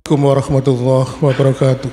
Assalamualaikum warahmatullahi wabarakatuh.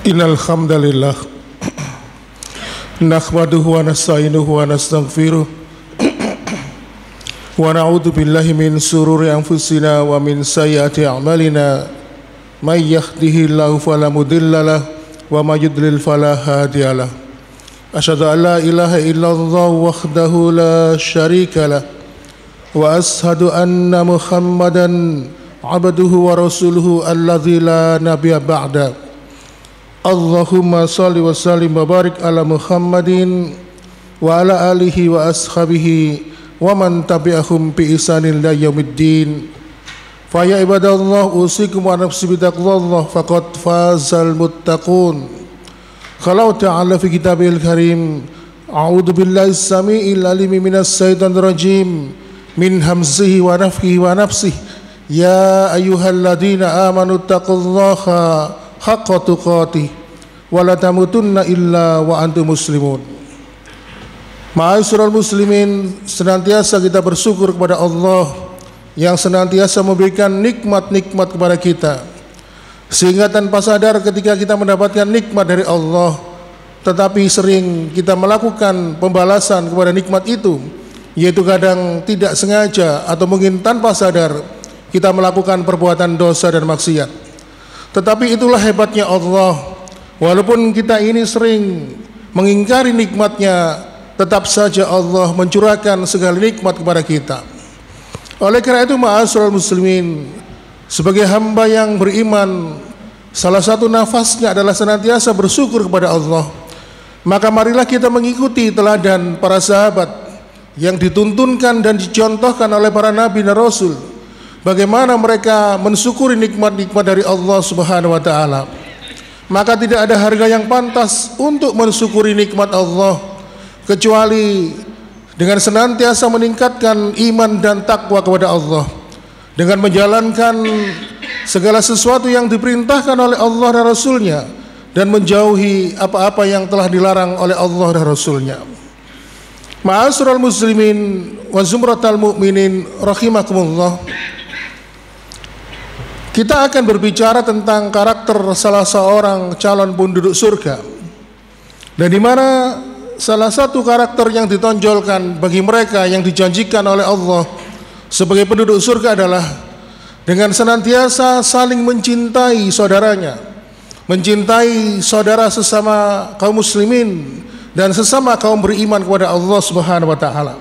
Innal hamdalillah nahmaduhu wa nasta'inuhu wa nastaghfiruh wa na'udzu billahi min sururi anfusina wa min sayyiati a'malina may yahdihillahu fala mudhillalah wa may yudlil fala hadiyalah asyhadu an la ilaha illallah wahdahu la syarikalah wa ashhadu anna muhammadan abduhu wa rasuluhu alladzi la nabiyya ba'da. Allahumma salli wa sallim wa barik ala Muhammadin wa ala alihi wa ashabihi wa man tabi'ahum bi ihsanin ila yaumiddin. Fa ya ibadallah usikum wa nafsi bi taqwallah faqad fazal muttaqun. Qala ta'ala fi kitabil karim a'udzu billahi samiil alim minas syaitonir rajim min hamzihi wa nafthihi wa nafsihi ya ayyuhalladzina amanu taqullaha haqqa tuqatih wa la tamutunna illa wa antum muslimun. Ma'asyiral muslimin, senantiasa kita bersyukur kepada Allah yang senantiasa memberikan nikmat-nikmat kepada kita, sehingga tanpa sadar ketika kita mendapatkan nikmat dari Allah, tetapi sering kita melakukan pembalasan kepada nikmat itu, yaitu kadang tidak sengaja atau mungkin tanpa sadar kita melakukan perbuatan dosa dan maksiat. Tetapi itulah hebatnya Allah. Walaupun kita ini sering mengingkari nikmatnya, tetap saja Allah mencurahkan segala nikmat kepada kita. Oleh karena itu, ma'asyiral muslimin, sebagai hamba yang beriman, salah satu nafasnya adalah senantiasa bersyukur kepada Allah. Maka marilah kita mengikuti teladan para sahabat yang dituntunkan dan dicontohkan oleh para nabi dan rasul, bagaimana mereka mensyukuri nikmat-nikmat dari Allah Subhanahu wa taala. Maka tidak ada harga yang pantas untuk mensyukuri nikmat Allah kecuali dengan senantiasa meningkatkan iman dan takwa kepada Allah, dengan menjalankan segala sesuatu yang diperintahkan oleh Allah dan Rasulnya, dan menjauhi apa-apa yang telah dilarang oleh Allah dan Rasulnya. Ma'asyiral muslimin wa zumratal mu'minin rahimakumullah. Kita akan berbicara tentang karakter salah seorang calon penduduk surga, dan di mana salah satu karakter yang ditonjolkan bagi mereka yang dijanjikan oleh Allah sebagai penduduk surga adalah dengan senantiasa saling mencintai saudaranya, mencintai saudara sesama kaum muslimin dan sesama kaum beriman kepada Allah Subhanahu wa taala.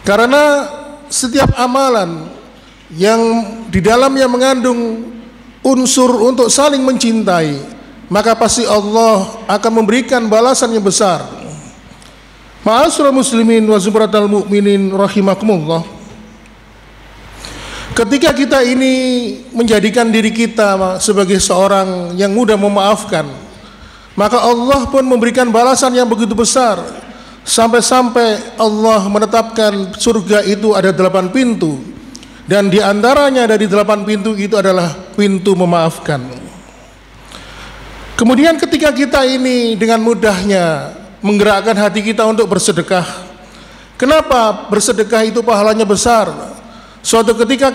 Karena setiap amalan yang di dalamnya mengandung unsur untuk saling mencintai, maka pasti Allah akan memberikan balasan yang besar. Ma'asyiral muslimin wa zumratal mu'minin rahimakumullah. Ketika kita ini menjadikan diri kita sebagai seorang yang mudah memaafkan, maka Allah pun memberikan balasan yang begitu besar. Sampai-sampai Allah menetapkan surga itu ada 8 pintu, dan di antaranya dari 8 pintu itu adalah pintu memaafkan. Kemudian ketika kita ini dengan mudahnya menggerakkan hati kita untuk bersedekah. Kenapa bersedekah itu pahalanya besar? Suatu ketika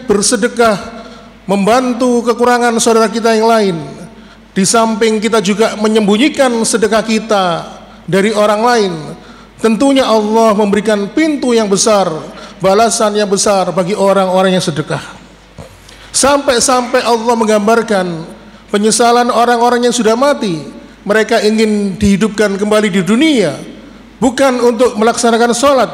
bersedekah membantu kekurangan saudara kita yang lain, di samping kita juga menyembunyikan sedekah kita dari orang lain, tentunya Allah memberikan pintu yang besar, balasan yang besar bagi orang-orang yang sedekah. Sampai-sampai Allah menggambarkan penyesalan orang-orang yang sudah mati. Mereka ingin dihidupkan kembali di dunia, bukan untuk melaksanakan sholat,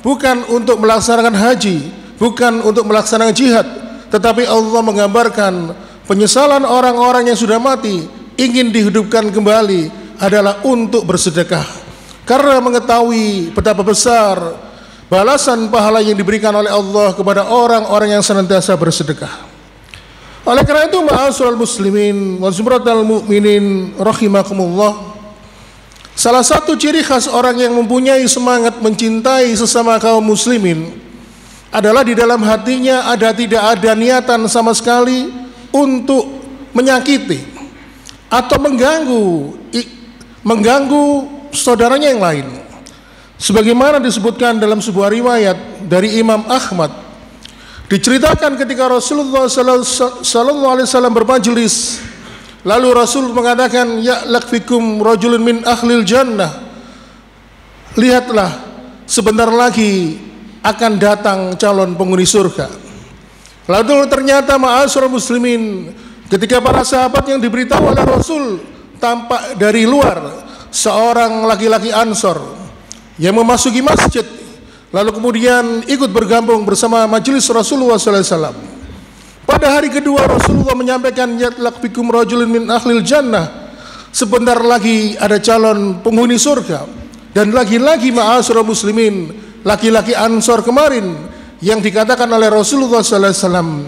bukan untuk melaksanakan haji, bukan untuk melaksanakan jihad, tetapi Allah menggambarkan penyesalan orang-orang yang sudah mati ingin dihidupkan kembali adalah untuk bersedekah, karena mengetahui betapa besar balasan pahala yang diberikan oleh Allah kepada orang-orang yang senantiasa bersedekah. Oleh karena itu, ma'asyiral muslimin wa zumratal mu'minin rahimakumullah, salah satu ciri khas orang yang mempunyai semangat mencintai sesama kaum muslimin adalah di dalam hatinya tidak ada niatan sama sekali untuk menyakiti atau mengganggu saudaranya yang lain. Sebagaimana disebutkan dalam sebuah riwayat dari Imam Ahmad, diceritakan ketika Rasulullah sallallahu alaihi wasallam bermajelis, lalu Rasul mengatakan, ya lakfikum rajulun min ahlil jannah, lihatlah sebentar lagi akan datang calon penghuni surga. Lalu ternyata ma'asyiral muslimin, ketika para sahabat yang diberitahu oleh Rasul, tampak dari luar seorang laki-laki Ansor yang memasuki masjid, lalu kemudian ikut bergabung bersama majelis Rasulullah SAW. Pada hari kedua Rasulullah menyampaikan, yatlaq bikum rajulun min ahlil jannah, sebentar lagi ada calon penghuni surga. Dan lagi-lagi ma'asyiral muslimin, laki-laki Ansor kemarin yang dikatakan oleh Rasulullah SAW.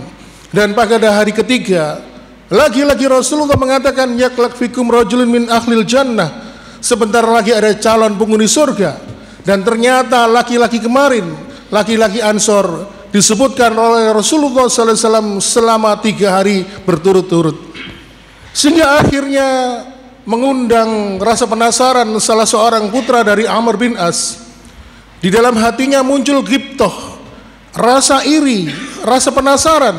Dan pada hari ketiga lagi-lagi Rasulullah mengatakan, yatlaq bikum rajulun min ahlil jannah, sebentar lagi ada calon penghuni surga. Dan ternyata laki-laki kemarin, laki-laki Ansor, disebutkan oleh Rasulullah SAW selama 3 hari berturut-turut, sehingga akhirnya mengundang rasa penasaran salah seorang putra dari Amr bin As. Di dalam hatinya muncul ghibthah, rasa iri, rasa penasaran,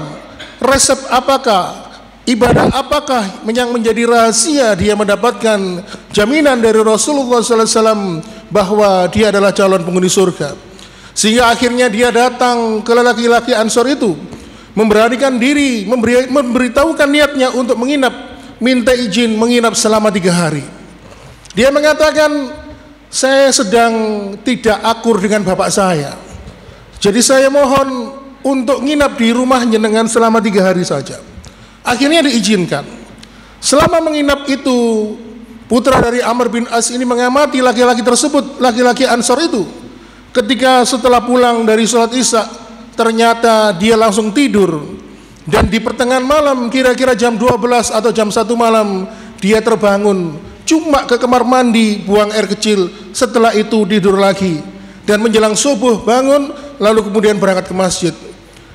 resep apakah, ibadah apakah yang menjadi rahasia dia mendapatkan jaminan dari Rasulullah SAW bahwa dia adalah calon penghuni surga. Sehingga akhirnya dia datang ke laki-laki Ansor itu, memberanikan diri, memberitahukan niatnya untuk menginap, minta izin menginap selama 3 hari. Dia mengatakan, saya sedang tidak akur dengan bapak saya, jadi saya mohon untuk nginap di rumah jenengan selama 3 hari saja. Akhirnya diizinkan. Selama menginap itu, putra dari Amr bin As ini mengamati laki-laki tersebut, laki-laki Ansor itu. Ketika setelah pulang dari sholat Isya, ternyata dia langsung tidur, dan di pertengahan malam kira-kira jam 12 atau jam 1 malam dia terbangun, cuma ke kamar mandi buang air kecil, setelah itu tidur lagi, dan menjelang subuh bangun lalu kemudian berangkat ke masjid.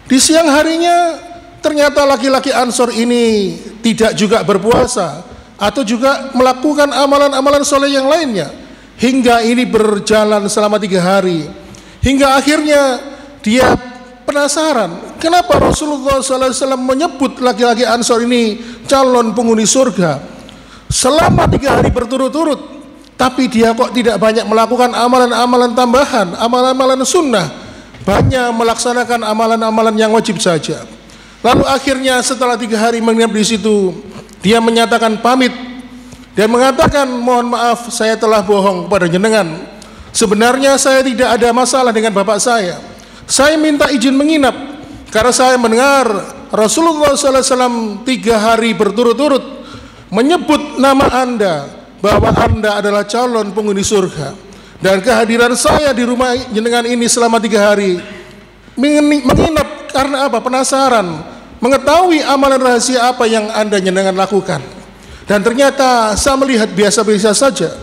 Di siang harinya ternyata laki-laki Ansor ini tidak juga berpuasa atau juga melakukan amalan-amalan soleh yang lainnya, hingga ini berjalan selama 3 hari, hingga akhirnya dia penasaran kenapa Rasulullah SAW menyebut laki-laki Ansor ini calon penghuni surga selama 3 hari berturut-turut, tapi dia kok tidak banyak melakukan amalan-amalan tambahan, amalan-amalan sunnah, banyak melaksanakan amalan-amalan yang wajib saja. Lalu akhirnya setelah 3 hari menginap di situ, dia menyatakan pamit dan mengatakan, mohon maaf saya telah bohong kepada jenengan, sebenarnya saya tidak ada masalah dengan bapak saya minta izin menginap karena saya mendengar Rasulullah SAW 3 hari berturut-turut menyebut nama Anda, bahwa Anda adalah calon penghuni surga, dan kehadiran saya di rumah jenengan ini selama 3 hari menginap karena apa? Penasaran mengetahui amalan rahasia apa yang Anda jenengan lakukan, dan ternyata saya melihat biasa-biasa saja.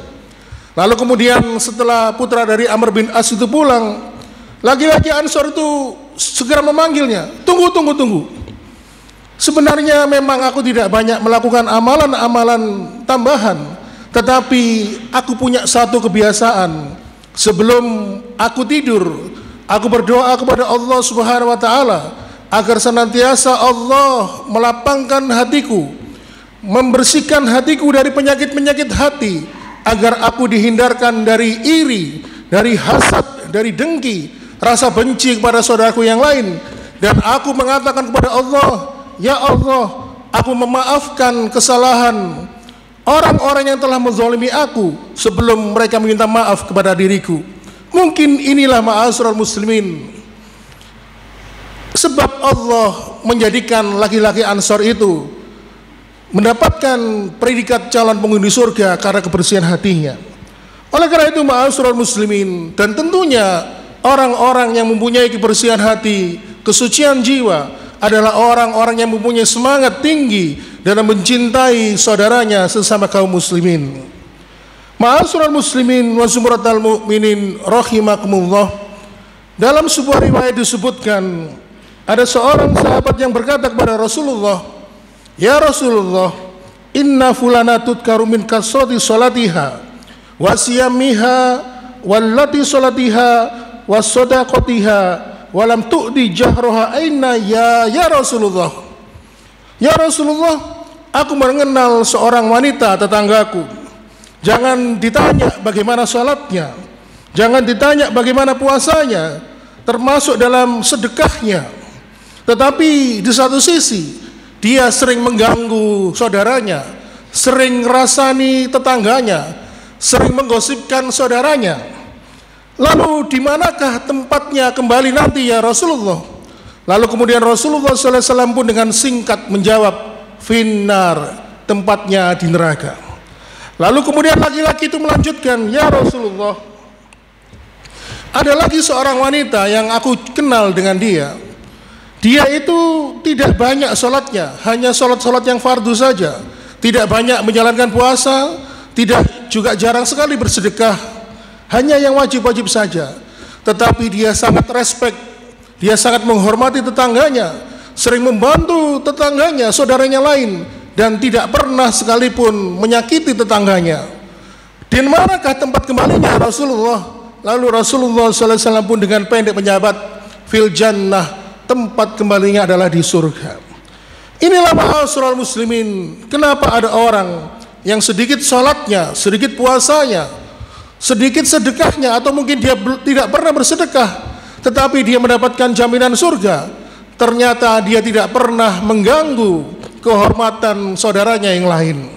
Lalu kemudian setelah putra dari Amr bin As itu pulang, laki-laki Ansor itu segera memanggilnya, tunggu. Sebenarnya memang aku tidak banyak melakukan amalan-amalan tambahan, tetapi aku punya satu kebiasaan. Sebelum aku tidur, aku berdoa kepada Allah Subhanahu wa taala agar senantiasa Allah melapangkan hatiku, membersihkan hatiku dari penyakit-penyakit hati, agar aku dihindarkan dari iri, dari hasad, dari dengki, rasa benci kepada saudaraku yang lain. Dan aku mengatakan kepada Allah, ya Allah, aku memaafkan kesalahan orang-orang yang telah menzalimi aku sebelum mereka meminta maaf kepada diriku. Mungkin inilah ma'asyiral muslimin, sebab Allah menjadikan laki-laki Ansor itu mendapatkan predikat calon penghuni surga karena kebersihan hatinya. Oleh karena itu ma'asyiral muslimin, dan tentunya orang-orang yang mempunyai kebersihan hati, kesucian jiwa, adalah orang-orang yang mempunyai semangat tinggi dalam mencintai saudaranya sesama kaum muslimin. Ma'asyiral muslimin wa zumratal mu'minin rahimakumullah. Dalam sebuah riwayat disebutkan, ada seorang sahabat yang berkata kepada Rasulullah, ya Rasulullah, inna fulana tudkaru min kasrati salatiha wa siyamiha wallati salatiha wa sadaqatiha walam tu'di jahroha aina ya Rasulullah. Ya Rasulullah, aku mengenal seorang wanita tetanggaku. Jangan ditanya bagaimana salatnya, jangan ditanya bagaimana puasanya, termasuk dalam sedekahnya, tetapi di satu sisi dia sering mengganggu saudaranya, sering ngerasani tetangganya, sering menggosipkan saudaranya. Lalu di manakah tempatnya kembali nanti ya Rasulullah? Lalu kemudian Rasulullah SAW pun dengan singkat menjawab, finnar, tempatnya di neraka. Lalu kemudian laki-laki itu melanjutkan, ya Rasulullah, ada lagi seorang wanita yang aku kenal dengan dia. Dia itu tidak banyak sholatnya, hanya sholat-sholat yang fardu saja, tidak banyak menjalankan puasa, tidak juga jarang sekali bersedekah, hanya yang wajib-wajib saja. Tetapi dia sangat respect, dia sangat menghormati tetangganya, sering membantu tetangganya, saudaranya lain, dan tidak pernah sekalipun menyakiti tetangganya. Di manakah tempat kembalinya Rasulullah? Lalu Rasulullah SAW pun dengan pendek menjabat, fil jannah, tempat kembalinya adalah di surga. Inilah ma'asyiral muslimin, kenapa ada orang yang sedikit salatnya, sedikit puasanya, sedikit sedekahnya, atau mungkin dia tidak pernah bersedekah, tetapi dia mendapatkan jaminan surga. ternyata dia tidak pernah mengganggu kehormatan saudaranya yang lain.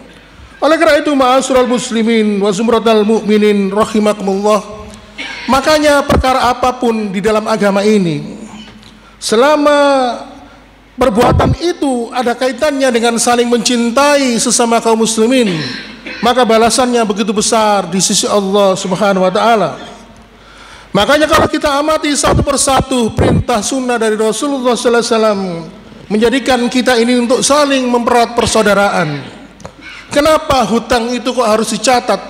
Oleh karena itu, ma'asyiral muslimin wa zumratal mu'minin rahimakumullah, makanya perkara apapun di dalam agama ini, selama perbuatan itu ada kaitannya dengan saling mencintai sesama kaum muslimin, maka balasannya begitu besar di sisi Allah Subhanahu wa taala. Makanya kalau kita amati satu persatu perintah sunnah dari Rasulullah sallallahu alaihi wasallam menjadikan kita ini untuk saling mempererat persaudaraan. Kenapa hutang itu kok harus dicatat?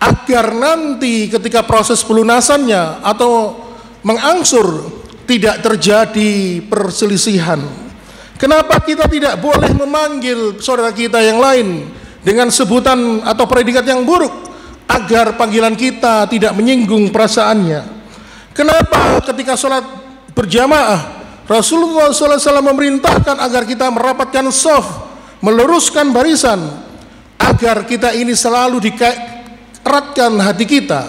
Agar nanti ketika proses pelunasannya atau mengangsur tidak terjadi perselisihan. Kenapa kita tidak boleh memanggil saudara kita yang lain dengan sebutan atau predikat yang buruk, agar panggilan kita tidak menyinggung perasaannya? Kenapa ketika sholat berjamaah Rasulullah SAW memerintahkan agar kita merapatkan shaf, meluruskan barisan, agar kita ini selalu dieratkan hati kita?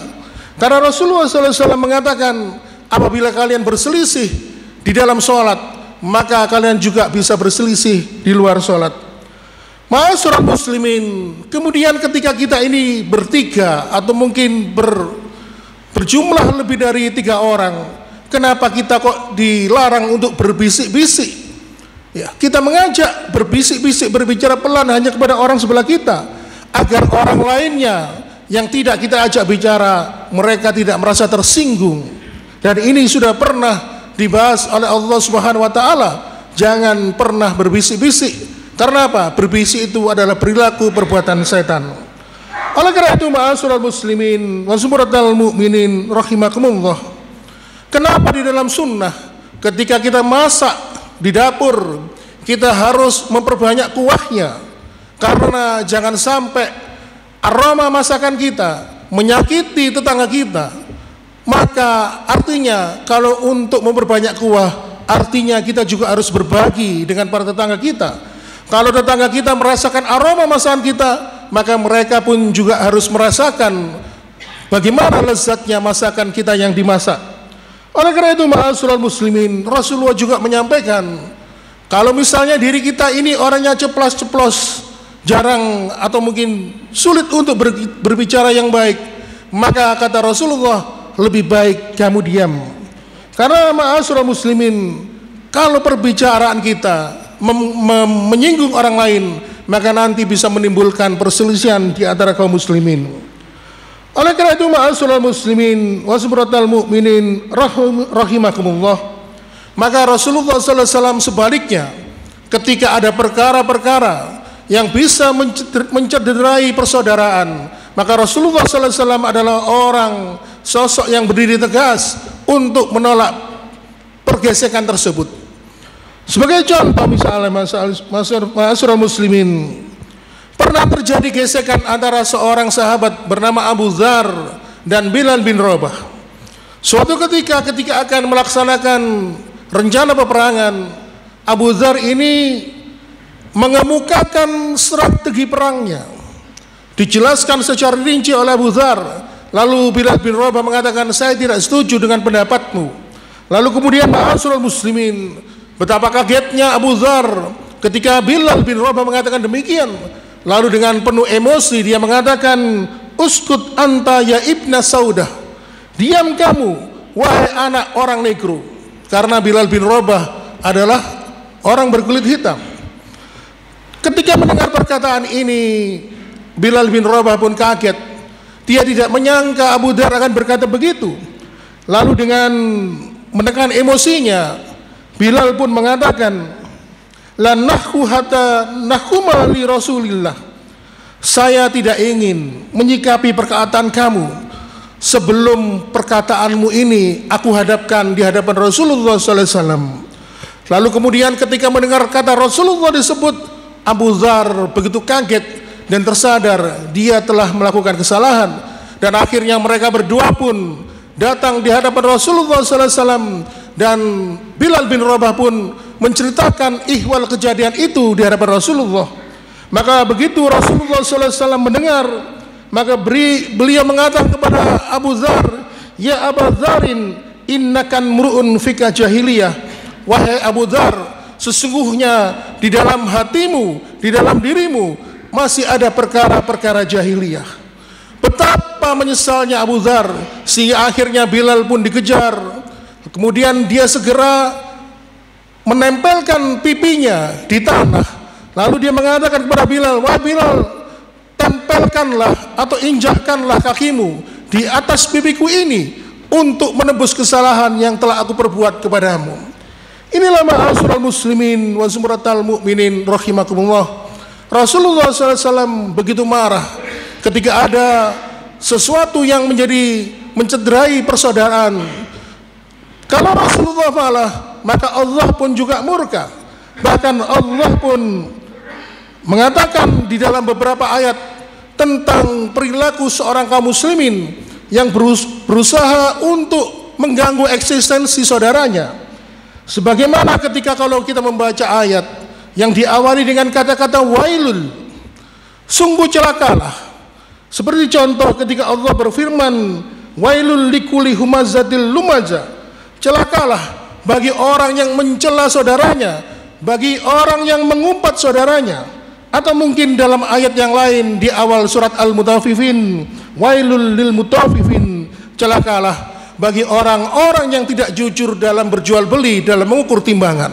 Karena Rasulullah SAW mengatakan, apabila kalian berselisih di dalam sholat, maka kalian juga bisa berselisih di luar sholat. Ma'asyiral muslimin, kemudian ketika kita ini bertiga atau mungkin berjumlah lebih dari 3 orang, kenapa kita kok dilarang untuk berbisik-bisik? Ya, kita mengajak berbisik-bisik, berbicara pelan hanya kepada orang sebelah kita, agar orang lainnya yang tidak kita ajak bicara, mereka tidak merasa tersinggung. Dan ini sudah pernah dibahas oleh Allah Subhanahu wa taala. Jangan pernah berbisik-bisik. Karena apa? Berbisik itu adalah perilaku perbuatan setan. Oleh karena itu, ma'asyiral muslimin wa zumratal mu'minin rahimakumullah, kenapa di dalam sunnah ketika kita masak di dapur kita harus memperbanyak kuahnya? Karena jangan sampai aroma masakan kita menyakiti tetangga kita. Maka artinya kalau untuk memperbanyak kuah, artinya kita juga harus berbagi dengan para tetangga kita. Kalau tetangga kita merasakan aroma masakan kita, maka mereka pun juga harus merasakan bagaimana lezatnya masakan kita yang dimasak. Oleh karena itu, ma'asyiral muslimin, Rasulullah juga menyampaikan, kalau misalnya diri kita ini orangnya ceplas-ceplos, jarang atau mungkin sulit untuk berbicara yang baik, maka kata Rasulullah, lebih baik kamu diam. Karena ma'asyiral muslimin, kalau perbicaraan kita menyinggung orang lain, maka nanti bisa menimbulkan perselisihan di antara kaum muslimin. Oleh karena itu, ma'asyiral muslimin wa zumratal mu'minin rahimakumullah, maka Rasulullah sallallahu alaihi wasallam sebaliknya, ketika ada perkara-perkara yang bisa mencederai persaudaraan, maka Rasulullah sallallahu alaihi wasallam adalah orang sosok yang berdiri tegas untuk menolak pergesekan tersebut. Sebagai contoh misalnya, ma'asyiral muslimin, pernah terjadi gesekan antara seorang sahabat bernama Abu Dzar dan Bilal bin Rabah. Suatu ketika akan melaksanakan rencana peperangan, Abu Dzar ini mengemukakan strategi perangnya, dijelaskan secara rinci oleh Abu Dzar. Lalu Bilal bin Rabah mengatakan, saya tidak setuju dengan pendapatmu. Lalu kemudian ma'asyiral muslimin, betapa kagetnya Abu Dzar ketika Bilal bin Rabah mengatakan demikian. Lalu dengan penuh emosi dia mengatakan, uskut anta ya ibna saudah, diam kamu wahai anak orang negro. Karena Bilal bin Rabah adalah orang berkulit hitam. Ketika mendengar perkataan ini, Bilal bin Rabah pun kaget. Dia tidak menyangka Abu Dzar akan berkata begitu. Lalu dengan menekan emosinya, Bilal pun mengatakan, la nahku hatta nahuma li Rasulillah, saya tidak ingin menyikapi perkataan kamu sebelum perkataanmu ini aku hadapkan di hadapan Rasulullah sallallahu alaihi wasallam. Lalu kemudian ketika mendengar kata Rasulullah disebut, Abu Dzar begitu kaget dan tersadar dia telah melakukan kesalahan. Dan akhirnya mereka berdua pun datang di hadapan Rasulullah sallallahu alaihi wasallam, dan Bilal bin Rabah pun menceritakan ihwal kejadian itu di hadapan Rasulullah. Maka begitu Rasulullah sallallahu alaihi wasallam mendengar, maka beliau mengatakan kepada Abu Dzar, ya Abu Dzarin, innakan mur'un fika jahiliyah, wahai Abu Dzar, sesungguhnya di dalam hatimu, di dalam dirimu masih ada perkara-perkara jahiliyah. Betapa menyesalnya Abu Dzar, sehingga akhirnya Bilal pun dikejar. Kemudian dia segera menempelkan pipinya di tanah. Lalu dia mengatakan kepada Bilal, wahai Bilal, tempelkanlah atau injakkanlah kakimu di atas pipiku ini untuk menebus kesalahan yang telah aku perbuat kepadamu. Inilah ma'asyiral muslimin wa zumratal mu'minin rahimakumullah. Rasulullah SAW begitu marah ketika ada sesuatu yang mencederai persaudaraan. Kalau Rasulullah marah, maka Allah pun juga murka. Bahkan Allah pun mengatakan di dalam beberapa ayat tentang perilaku seorang kaum muslimin yang berusaha untuk mengganggu eksistensi saudaranya. Sebagaimana ketika kalau kita membaca ayat yang diawali dengan kata-kata wailul, sungguh celakalah. Seperti contoh ketika Allah berfirman, wailul likulli humazatil lumaza, celakalah bagi orang yang mencela saudaranya, bagi orang yang mengumpat saudaranya. Atau mungkin dalam ayat yang lain di awal surat Al-Mutaffifin, wailul lil mutaffifin, celakalah bagi orang-orang yang tidak jujur dalam berjual beli, dalam mengukur timbangan.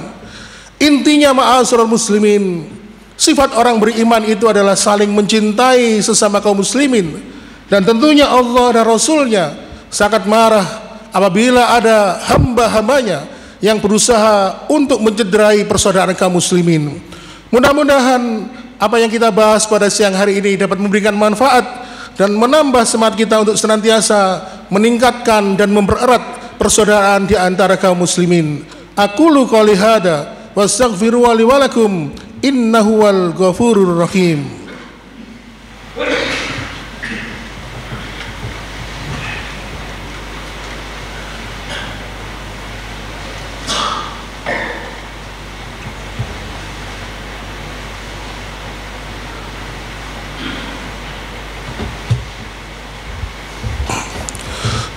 Intinya ma'asyiral muslimin, sifat orang beriman itu adalah saling mencintai sesama kaum muslimin. Dan tentunya Allah dan Rasulnya sangat marah apabila ada hamba-hambanya yang berusaha untuk mencederai persaudaraan kaum muslimin. Mudah-mudahan apa yang kita bahas pada siang hari ini dapat memberikan manfaat dan menambah semangat kita untuk senantiasa meningkatkan dan mempererat persaudaraan di antara kaum muslimin. Aqulu qouli hada wastaghfiru li wa lakum innahu wal ghafurur rahim.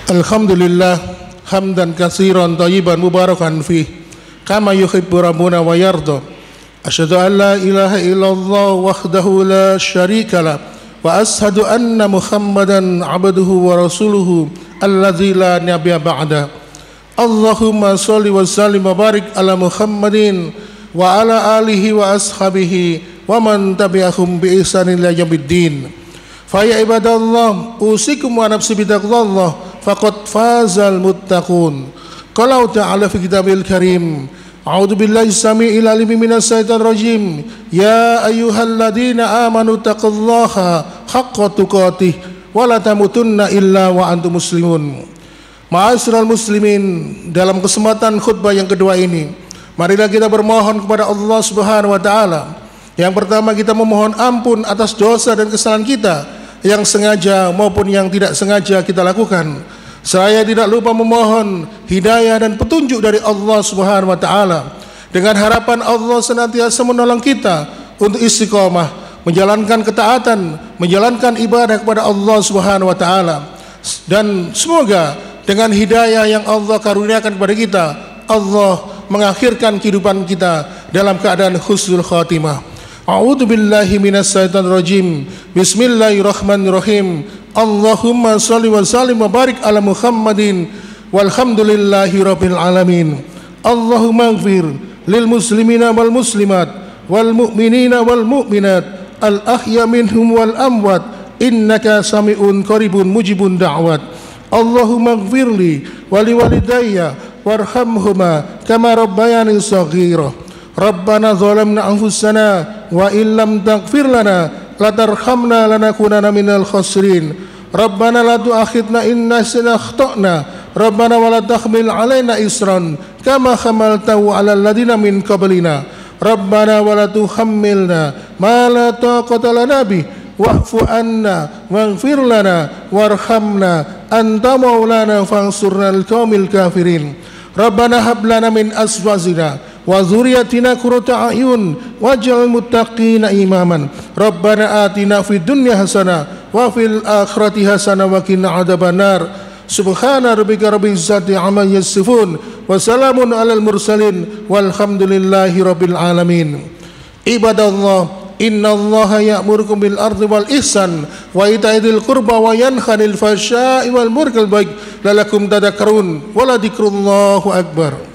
Alhamdulillah hamdan katsiran thayyiban mubarakan fih kama yuhibbu rabbuna wa yarda. Asyhadu an la ilaha illallah wahdahu la syarikalah wa ashhadu anna Muhammadan abduhu wa rasuluhu alladzi la nabiyya ba'da. Allahumma shalli wa sallim wa barik ala Muhammadin wa ala alihi wa ashabihi wa man tabi'ahum bi ihsanin ila yaumiddin. Fa ya ibadallah usikum wa nafsi bitaqwallah faqad fazal muttaqun. Qala ta'ala fi kitabil karim, a'udzu billahi samii'il alim minas syaitonir rajim, ya ayyuhalladzina amanu taqullaha haqqa tuqatih wa la tamutunna illa wa antum muslimun. Ma'asyiral muslimin, dalam kesempatan khutbah yang kedua ini, marilah kita bermohon kepada Allah Subhanahu wa taala. Yang pertama, kita memohon ampun atas dosa dan kesalahan kita yang sengaja maupun yang tidak sengaja kita lakukan. Saya tidak lupa memohon hidayah dan petunjuk dari Allah Subhanahu wa taala dengan harapan Allah senantiasa menolong kita untuk istiqomah menjalankan ketaatan, menjalankan ibadah kepada Allah Subhanahu wa taala. Dan semoga dengan hidayah yang Allah karuniakan kepada kita, Allah mengakhirkan kehidupan kita dalam keadaan husnul khatimah. A'udzu billahi minas syaitonir rajim. Bismillahirrahmanirrahim. Allahumma shalli wa sallim wa barik ala Muhammadin walhamdulillahi rabbil alamin. Allahumma ighfir lil muslimina wal muslimat wal mu'minina wal mu'minat al ahya minhum wal amwat innaka sami'un qaribun mujibun da'wat. Allahumma ighfirli wa liwalidayya warhamhuma kama rabbayani shaghira. Rabbana zalamna anfusana wa illam taghfir lana latarhamna lanakunanna minal khasirin. Rabbana la tu'akhidna in nasina akhtana. Rabbana wa la tahmil alaina isran kama hamaltahu 'alal ladzina min qablina. Rabbana wa la tuhammilna ma la taqata lana bih wa'fu anna waghfir lana warhamna anta maulana fansurna al qaumil kafirin. Rabbana hab lana min azwajina wa dzurriyyatina qurrata a'yun waj'al muttaqina imaman. Rabbana atina fid dunya hasanah wa fil akhirati hasanah wa qina adzabannar. Subhana rabbika rabbil izzati amma yasifun wa salamun alal mursalin walhamdulillahi rabbil alamin. Ibadallah, innallaha ya'murukum bil ardi wal ihsan wa ita'i dzil qurba wa yanha 'anil fahsya'i wal munkari wal baghi la'allakum tadhakkarun wa la dzikrullahi akbar.